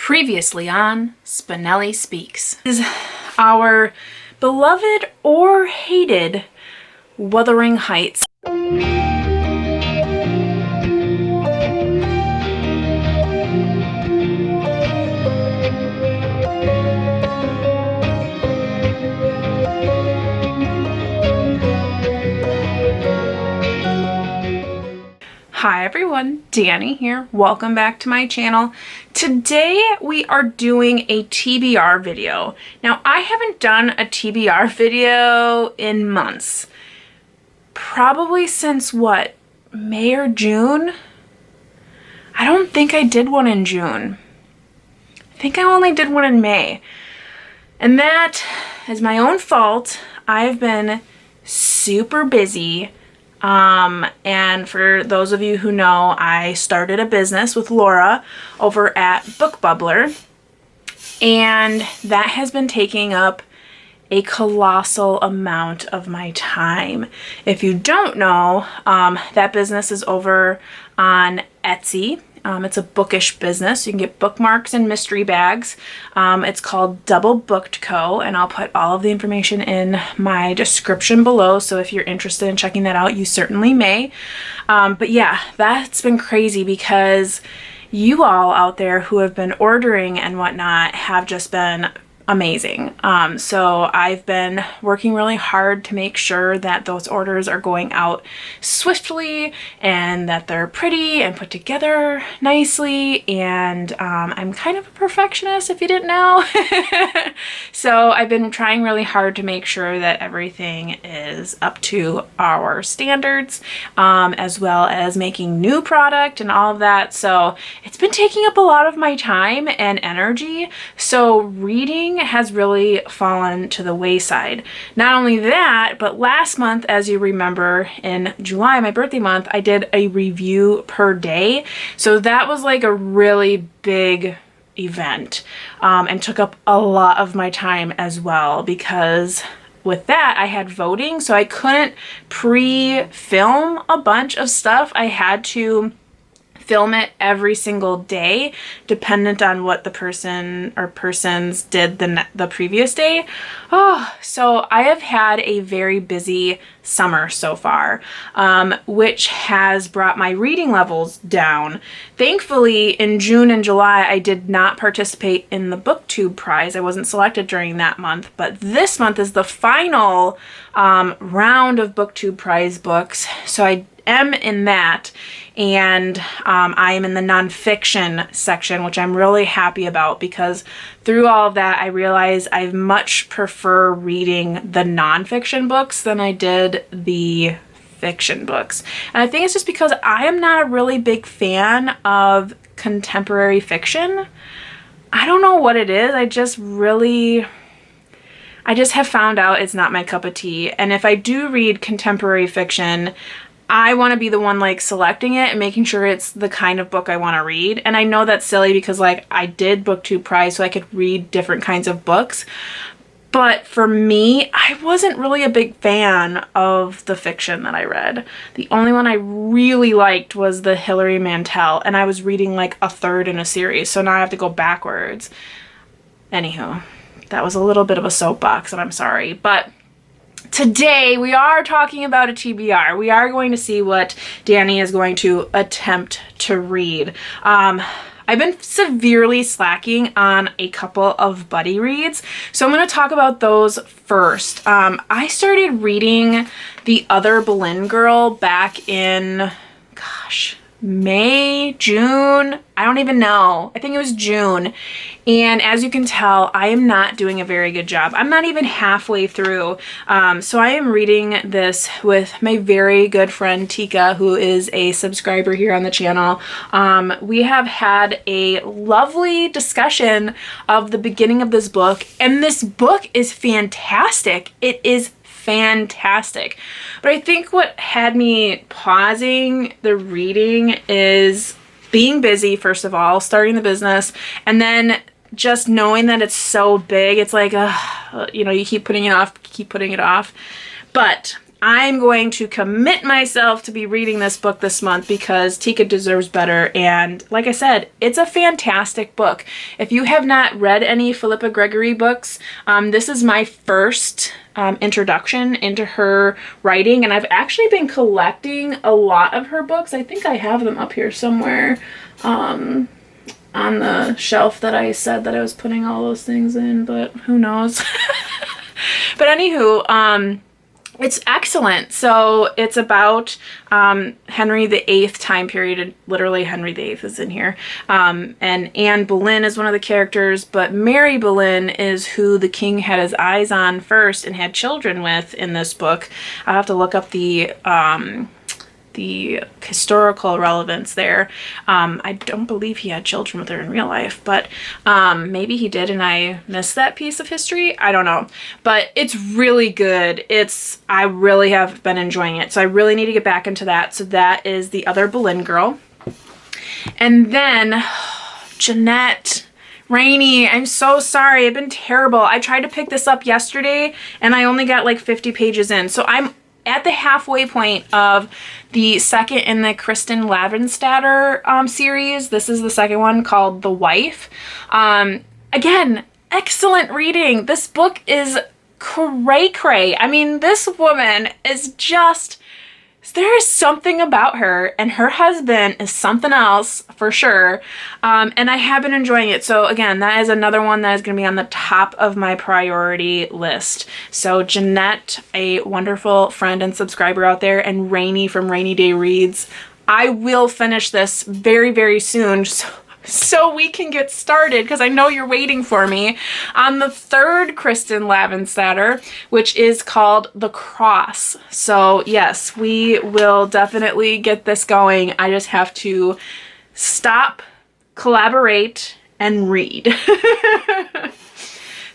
Previously on Spenelli Speaks is our beloved or hated Wuthering Heights. Hi everyone, Dani here. Welcome back to my channel. Today we are doing a TBR video. Now I haven't done a TBR video in months. Probably since what, May or June? I don't think I did one in June. I think I only did one in May. And that is my own fault. I've been super busy. And for those of you who know, I started a business with Laura over at Book Bubbler, and that has been taking up a colossal amount of my time. If you don't know, that business is over on Etsy. It's a bookish business. You can get bookmarks and mystery bags. It's called Double Booked Co. And I'll put all of the information in my description below. So if you're interested in checking that out, you certainly may. But yeah, that's been crazy because you all out there who have been ordering and whatnot have just been amazing. So I've been working really hard to make sure that those orders are going out swiftly and that they're pretty and put together nicely. And I'm kind of a perfectionist, if you didn't know. So I've been trying really hard to make sure that everything is up to our standards, as well as making new product and all of that. So it's been taking up a lot of my time and energy. So reading has really fallen to the wayside. Not only that, but last month, as you remember, in July, my birthday month, I did a review per day. So that was like a really big event, and took up a lot of my time as well, because with that I had voting, so I couldn't pre-film a bunch of stuff. I had to film it every single day, dependent on what the person or persons did the previous day. So I have had a very busy summer so far, which has brought my reading levels down. Thankfully, in June and July, I did not participate in the Booktube Prize. I wasn't selected during that month, but this month is the final round of Booktube Prize books. So I am in that, and I am in the nonfiction section, which I'm really happy about, because through all of that I realized I much prefer reading the nonfiction books than I did the fiction books. And I think it's just because I am not a really big fan of contemporary fiction. I don't know what it is. I just have found out it's not my cup of tea. And if I do read contemporary fiction, I want to be the one like selecting it and making sure it's the kind of book I want to read. And I know that's silly because like I did Booktube Prize, so I could read different kinds of books. But for me, I wasn't really a big fan of the fiction that I read. The only one I really liked was the Hilary Mantel, and I was reading like a third in a series, so now I have to go backwards. Anywho, that was a little bit of a soapbox, and I'm sorry. But today we are talking about a TBR. We are going to see what Dani is going to attempt to read. I've been severely slacking on a couple of buddy reads, so I'm going to talk about those first. I started reading The Other Boleyn Girl back in, May, June, I don't even know. I think it was June. And as you can tell, I am not doing a very good job. I'm not even halfway through. So I am reading this with my very good friend Tiqua, who is a subscriber here on the channel. We have had a lovely discussion of the beginning of this book, and this book is fantastic. It is fantastic. But I think what had me pausing the reading is being busy, first of all, starting the business, and then just knowing that it's so big, it's like, you keep putting it off, But I'm going to commit myself to be reading this book this month because Tiqua deserves better. And like I said, it's a fantastic book. If you have not read any Phillipa Gregory books, this is my first introduction into her writing, and I've actually been collecting a lot of her books. I think I have them up here somewhere on the shelf that I said that I was putting all those things in, but who knows. But anywho, it's excellent. So it's about Henry VIII time period. Literally Henry VIII is in here. And Anne Boleyn is one of the characters, but Mary Boleyn is who the king had his eyes on first and had children with in this book. I'll have to look up the historical relevance there. I don't believe he had children with her in real life, but maybe he did and I missed that piece of history. I don't know, but it's really good. I really have been enjoying it, so I really need to get back into that. So that is The Other Boleyn Girl. And then Jeanette Rainey, I'm so sorry. I've been terrible. I tried to pick this up yesterday and I only got like 50 pages in. So I'm at the halfway point of the second in the Kristen Lavenstatter series. This is the second one, called The Wife. Again, excellent reading. This book is cray-cray. I mean, this woman is just... there is something about her, and her husband is something else for sure. And I have been enjoying it. So again, that is another one that is going to be on the top of my priority list. So Jeanette, a wonderful friend and subscriber out there, and Rainy from Rainy Day Reads, I will finish this very, very soon. So we can get started, because I know you're waiting for me, on the third Kristen Lavenstatter, which is called The Cross. So yes, we will definitely get this going. I just have to stop, collaborate, and read.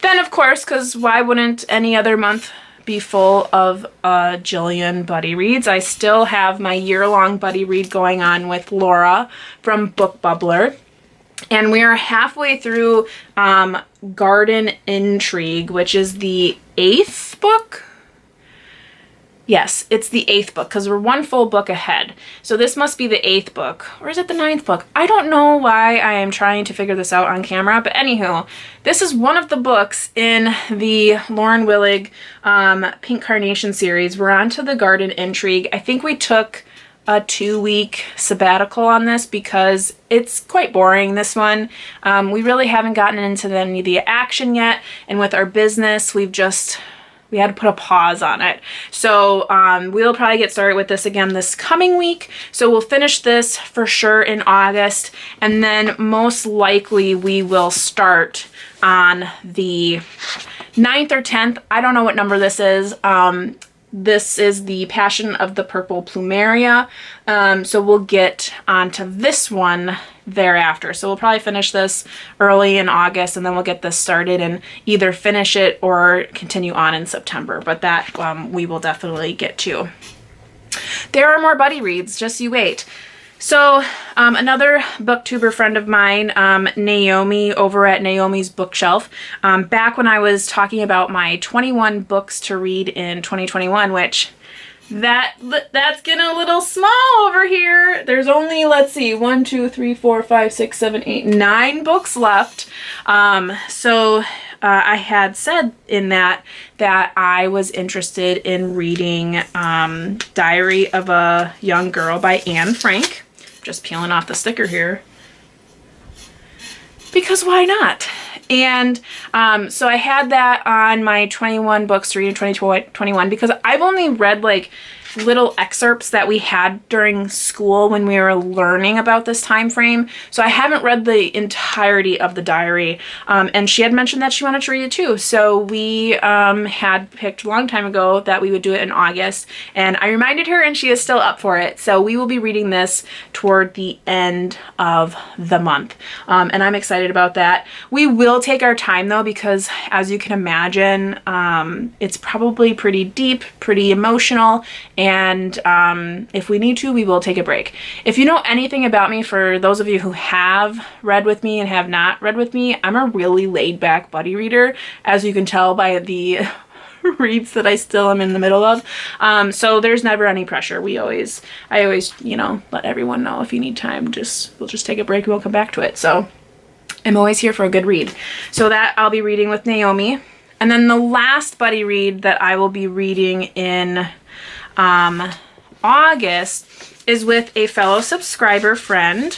Then of course, because why wouldn't any other month be full of Jillian buddy reads? I still have my year-long buddy read going on with Laura from Book Bubbler. And we are halfway through Garden Intrigue, which is the 8th book. Yes, it's the 8th book, because we're one full book ahead. So this must be the 8th book. Or is it the 9th book? I don't know why I am trying to figure this out on camera. But anywho, this is one of the books in the Lauren Willig Pink Carnation series. We're on to the Garden Intrigue. I think we took a 2-week sabbatical on this because it's quite boring, this one. We really haven't gotten into any of the action yet, and with our business, we had to put a pause on it. So we'll probably get started with this again this coming week. So we'll finish this for sure in August, and then most likely we will start on the 9th or 10th. I don't know what number this is. This is the Passion of the Purple Plumeria. So we'll get onto this one thereafter. So we'll probably finish this early in August, and then we'll get this started and either finish it or continue on in September. But that we will definitely get to. There are more buddy reads, just you wait. So another booktuber friend of mine, Naomi, over at Naomi's Bookshelf, back when I was talking about my 21 books to read in 2021, which that's getting a little small over here. There's only, let's see, 1, 2, 3, 4, 5, 6, 7, 8, 9 books left. So I had said in that I was interested in reading Diary of a Young Girl by Anne Frank. Just peeling off the sticker here, because why not? And so I had that on my 21 books to read in 2021, because I've only read like little excerpts that we had during school when we were learning about this time frame. So I haven't read the entirety of the diary. And she had mentioned that she wanted to read it too. So we had picked a long time ago that we would do it in August. And I reminded her, and she is still up for it. So we will be reading this toward the end of the month. And I'm excited about that. We will take our time though, because as you can imagine, it's probably pretty deep, pretty emotional. And if we need to, we will take a break. If you know anything about me, for those of you who have read with me and have not read with me, I'm a really laid back buddy reader, as you can tell by the reads that I still am in the middle of. So there's never any pressure. I always, you know, let everyone know if you need time, we'll just take a break and we'll come back to it. So I'm always here for a good read. So that I'll be reading with Naomi. And then the last buddy read that I will be reading in August is with a fellow subscriber friend,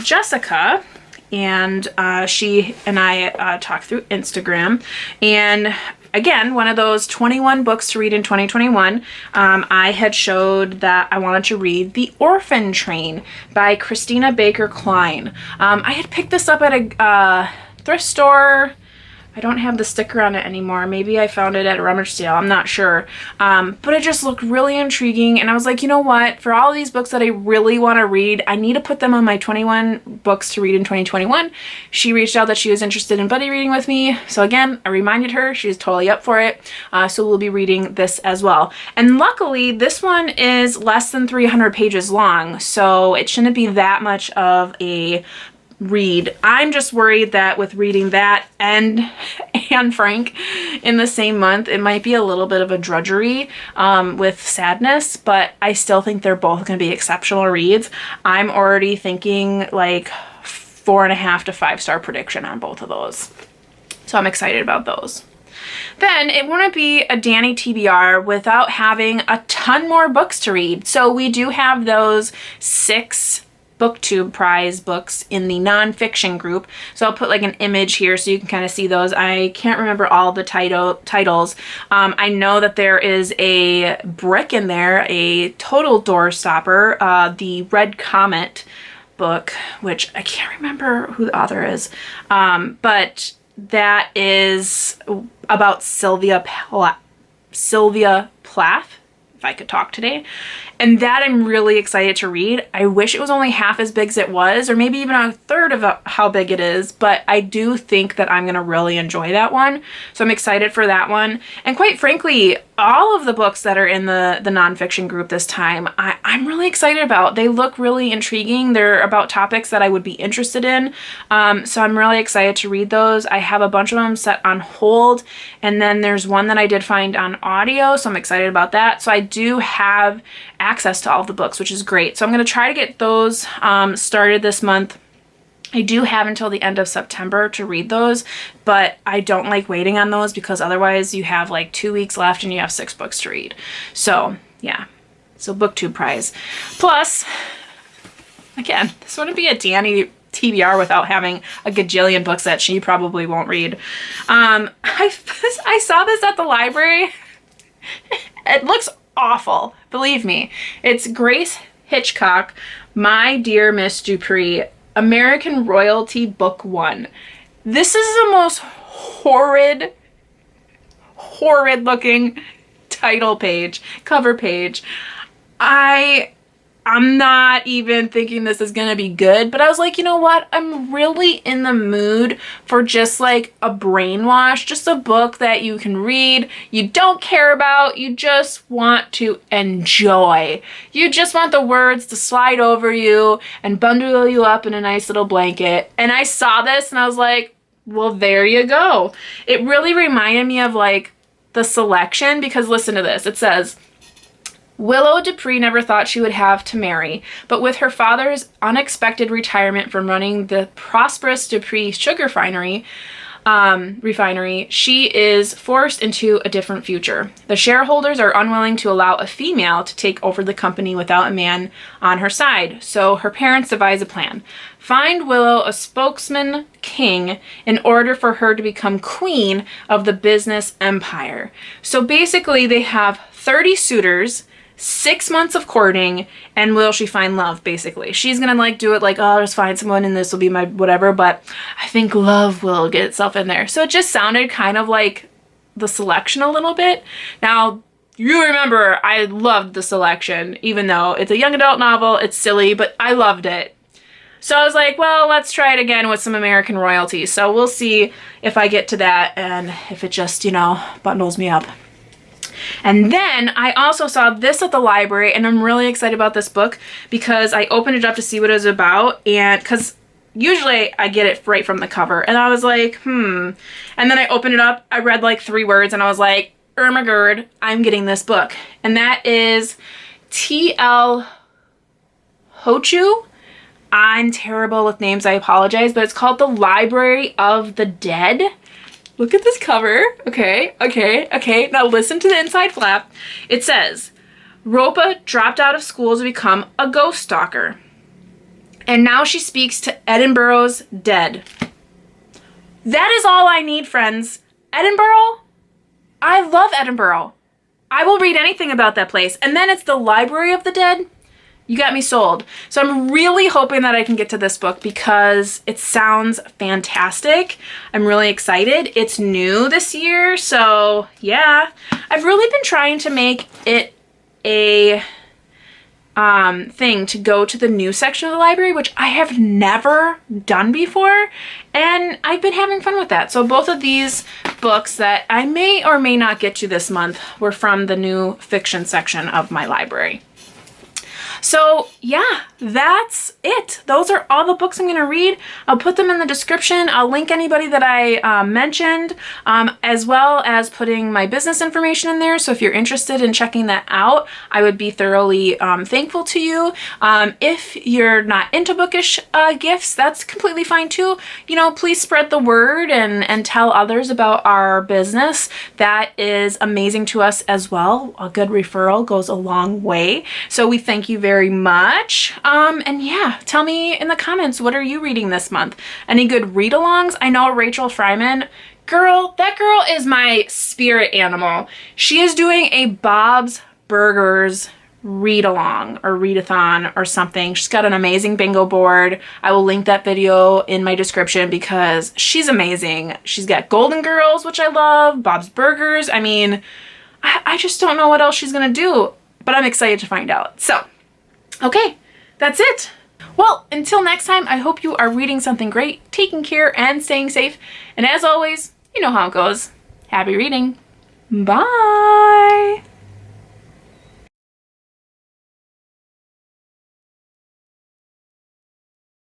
Jessica. And she and I talked through Instagram. And again, one of those 21 books to read in 2021. I had showed that I wanted to read The Orphan Train by Christina Baker Kline. I had picked this up at a thrift store. I don't have the sticker on it anymore. Maybe I found it at a rummage sale. I'm not sure. But it just looked really intriguing. And I was like, you know what? For all of these books that I really want to read, I need to put them on my 21 books to read in 2021. She reached out that she was interested in buddy reading with me. So again, I reminded her. She's totally up for it. So we'll be reading this as well. And luckily, this one is less than 300 pages long. So it shouldn't be that much of a read. I'm just worried that with reading that and Anne Frank in the same month, it might be a little bit of a drudgery with sadness, but I still think they're both going to be exceptional reads. I'm already thinking like 4.5 to 5-star prediction on both of those. So I'm excited about those. Then it wouldn't be a Dani TBR without having a ton more books to read. So we do have those 6 Booktube Prize books in the nonfiction group. So I'll put like an image here so you can kind of see those. I can't remember all the titles. I know that there is a brick in there, a total door stopper, the Red Comet book, which I can't remember who the author is. But that is about Sylvia Plath, if I could talk today. And that I'm really excited to read. I wish it was only half as big as it was, or maybe even a third of how big it is, but I do think that I'm going to really enjoy that one. So I'm excited for that one. And quite frankly, all of the books that are in the nonfiction group this time, I'm really excited about. They look really intriguing. They're about topics that I would be interested in. So I'm really excited to read those. I have a bunch of them set on hold. And then there's one that I did find on audio, so I'm excited about that. So I do have access to all of the books, which is great. So I'm going to try to get those started this month. I do have until the end of September to read those, but I don't like waiting on those because otherwise you have like 2 weeks left and you have 6 books to read. So yeah, so Booktube Prize. Plus, again, this wouldn't be a Dani TBR without having a gajillion books that she probably won't read. I saw this at the library. It looks awful, believe me. It's Grace Hitchcock, My Dear Miss Dupree, American Royalty Book 1. This is the most horrid looking title page, cover page. I'm not even thinking this is gonna be good, but I was like, you know what? I'm really in the mood for just like a brainwash, just a book that you can read, you don't care about, you just want to enjoy. You just want the words to slide over you and bundle you up in a nice little blanket. And I saw this and I was like, well, there you go. It really reminded me of like The Selection, because listen to this. It says, Willow Dupree never thought she would have to marry, but with her father's unexpected retirement from running the prosperous Dupree sugar refinery, she is forced into a different future. The shareholders are unwilling to allow a female to take over the company without a man on her side, so her parents devise a plan. Find Willow a spokesman king in order for her to become queen of the business empire. So basically they have 30 suitors, 6 months of courting, and will she find love, basically. She's gonna like do it like, oh, I'll just find someone and this will be my whatever, but I think love will get itself in there. So it just sounded kind of like The Selection a little bit. Now, you remember I loved The Selection, even though it's a young adult novel, it's silly, but I loved it. So I was like, well, let's try it again with some American royalty. So we'll see if I get to that and if it just, you know, bundles me up. And then I also saw this at the library, and I'm really excited about this book because I opened it up to see what it was about, and because usually I get it right from the cover, and I was like, And then I opened it up, I read like 3 words, and I was like, Ermagerd, I'm getting this book. And that is T.L. Huchu. I'm terrible with names, I apologize, but it's called The Library of the Dead. Look at this cover. Okay. Now listen to the inside flap. It says, Ropa dropped out of school to become a ghost stalker. And now she speaks to Edinburgh's dead. That is all I need, friends. Edinburgh? I love Edinburgh. I will read anything about that place. And then it's the Library of the Dead. You got me sold. So I'm really hoping that I can get to this book because it sounds fantastic. I'm really excited. It's new this year, so yeah. I've really been trying to make it a thing to go to the new section of the library, which I have never done before, and I've been having fun with that. So both of these books that I may or may not get to this month were from the new fiction section of my library. So yeah, that's it. Those are all the books I'm going to read. I'll put them in the description. I'll link anybody that I mentioned, as well as putting my business information in there. So if you're interested in checking that out, I would be thoroughly thankful to you. If you're not into bookish gifts, that's completely fine too. You know, please spread the word and tell others about our business. That is amazing to us as well. A good referral goes a long way. So we thank you very much. And yeah, tell me in the comments, what are you reading this month? Any good read-alongs? I know Rachel Fryman, girl, that girl is my spirit animal. She is doing a Bob's Burgers read-along or readathon or something. She's got an amazing bingo board. I will link that video in my description because she's amazing. She's got Golden Girls, which I love, Bob's Burgers. I mean, I just don't know what else she's gonna do, but I'm excited to find out. So, okay, that's it. Well, until next time, I hope you are reading something great, taking care, and staying safe. And as always, you know how it goes. Happy reading. Bye.